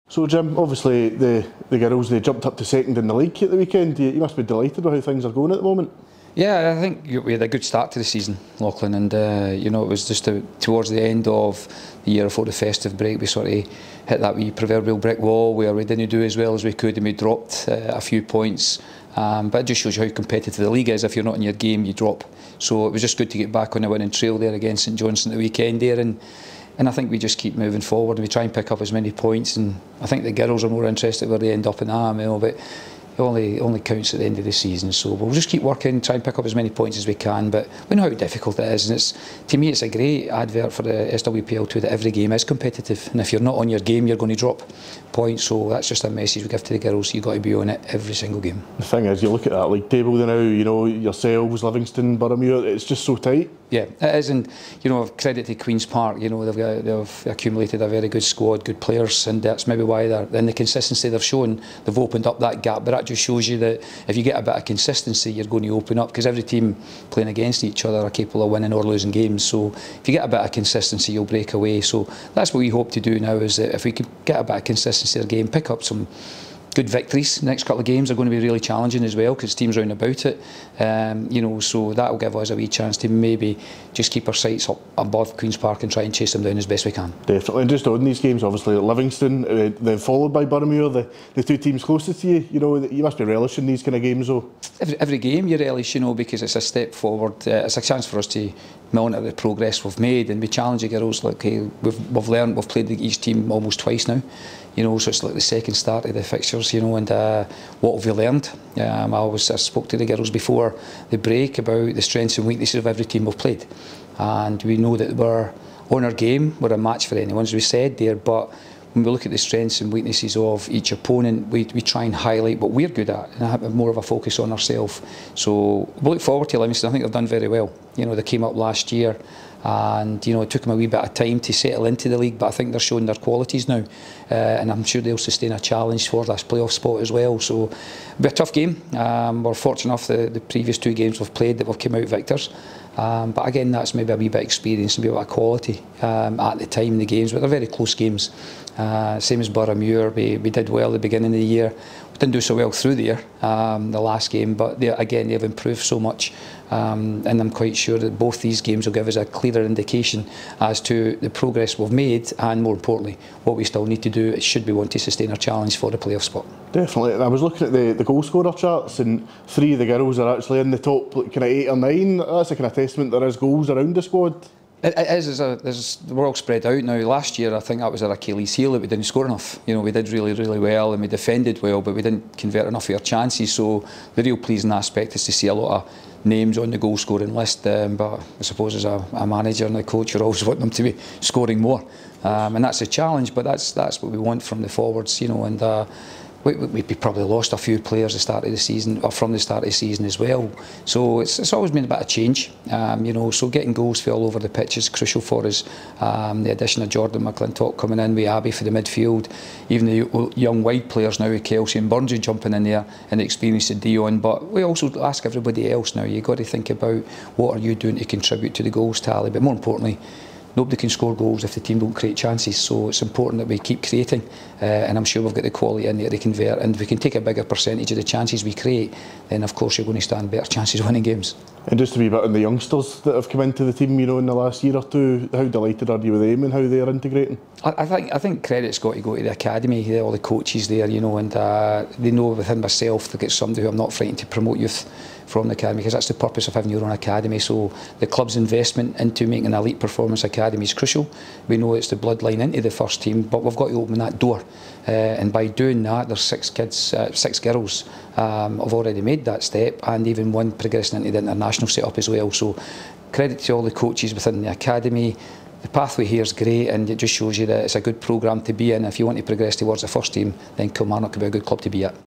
So Jim, obviously the girls, they jumped up to second in the league at the weekend. You must be delighted with how things are going at the moment. Yeah, I think we had a good start to the season, Lachlan, and you know, it was just towards the end of the year before the festive break we sort of hit that wee proverbial brick wall where we didn't do as well as we could and we dropped a few points. But it just shows you how competitive the league is. If you're not in your game, you drop. So it was just good to get back on the winning trail there against St Johnstone at the weekend there, and I think we just keep moving forward and we try and pick up as many points. And I think the girls are more interested where they end up in that, you know, but it only counts at the end of the season. So we'll just keep working, try and pick up as many points as we can. But we know how difficult it is, and to me it's a great advert for the SWPL too, that every game is competitive, and if you're not on your game you're going to drop points. So that's just a message we give to the girls. You've got to be on it every single game. The thing is, you look at that league table now, you know, yourselves, Livingston, Boroughmuir, it's just so tight. Yeah, it is, and you know, credit to Queen's Park. You know, they've accumulated a very good squad, good players, and that's maybe why the consistency they've shown, they've opened up that gap. But that just shows you that if you get a bit of consistency, you're going to open up, because every team playing against each other are capable of winning or losing games. So if you get a bit of consistency, you'll break away. So that's what we hope to do now, is that if we could get a bit of consistency in the game, pick up some good victories. The next couple of games are going to be really challenging as well, because teams round about it, you know, so that will give us a wee chance to maybe just keep our sights up above Queen's Park and try and chase them down as best we can. Definitely, and just on these games, obviously Livingston, then followed by Boroughmuir, the two teams closest to you, you know, you must be relishing these kind of games though. Every game you relish, you know, because it's a step forward, it's a chance for us to monitor the progress we've made, and we challenge the girls. Like, we've learned, we've played each team almost twice now, you know, so it's like the second start of the fixtures, you know, and what have we learned? I spoke to the girls before the break about the strengths and weaknesses of every team we've played, and we know that we're on our game, we're a match for anyone, as we said there, but when we look at the strengths and weaknesses of each opponent, we try and highlight what we're good at and have more of a focus on ourselves. So we look forward to Livingston. I think they've done very well. You know, they came up last year, and you know, it took them a wee bit of time to settle into the league, but I think they're showing their qualities now, and I'm sure they'll sustain a challenge for this playoff spot as well. So it'll be a tough game. We're fortunate enough the previous two games we've played that we've come out victors. But again, that's maybe a wee bit of experience and a wee bit of quality at the time in the games, but they're very close games. Same as Boroughmuir, we did well at the beginning of the year. We didn't do so well through the year, the last game, but again, they've improved so much, and I'm quite sure that both these games will give us a clearer indication as to the progress we've made, and more importantly, what we still need to do should we want to sustain our challenge for the playoff spot. Definitely, and I was looking at the goal scorer charts, and 3 of the girls are actually in the top kind of 8 or 9. That's a kind of testament there is goals around the squad. It is. We're all spread out now. Last year, I think that was our Achilles heel, that we didn't score enough. You know, we did really, really well and we defended well, but we didn't convert enough of our chances. So the real pleasing aspect is to see a lot of names on the goal scoring list. But I suppose as a manager and a coach, you're always wanting them to be scoring more, and that's a challenge. But that's what we want from the forwards, you know. And we probably lost a few players at the start of the season, or from the start of the season as well. So it's always been a bit of change, you know. So getting goals for all over the pitch is crucial for us. The addition of Jordan McClintock coming in with Abby for the midfield, even the young wide players now with Kelsey and Burnsy jumping in there, and the experience of Dion. But we also ask everybody else now, you've got to think about what are you doing to contribute to the goals tally, but more importantly, nobody can score goals if the team don't create chances, so it's important that we keep creating, and I'm sure we've got the quality in there to convert, and if we can take a bigger percentage of the chances we create, then of course you're going to stand better chances of winning games. And just a wee bit on the youngsters that have come into the team, you know, in the last year or two, how delighted are you with them and how they're integrating? I think credit's got to go to the academy, all the coaches there, you know, and they know within myself to get somebody who I'm not frightened to promote youth from the academy, because that's the purpose of having your own academy. So the club's investment into making an elite performance academy is crucial. We know it's the bloodline into the first team, but we've got to open that door, and by doing that, there's 6 girls have already made that step, and even one progressing into the international setup as well. So credit to all the coaches within the academy. The pathway here is great, and it just shows you that it's a good programme to be in. If you want to progress towards the first team, then Kilmarnock could be a good club to be at.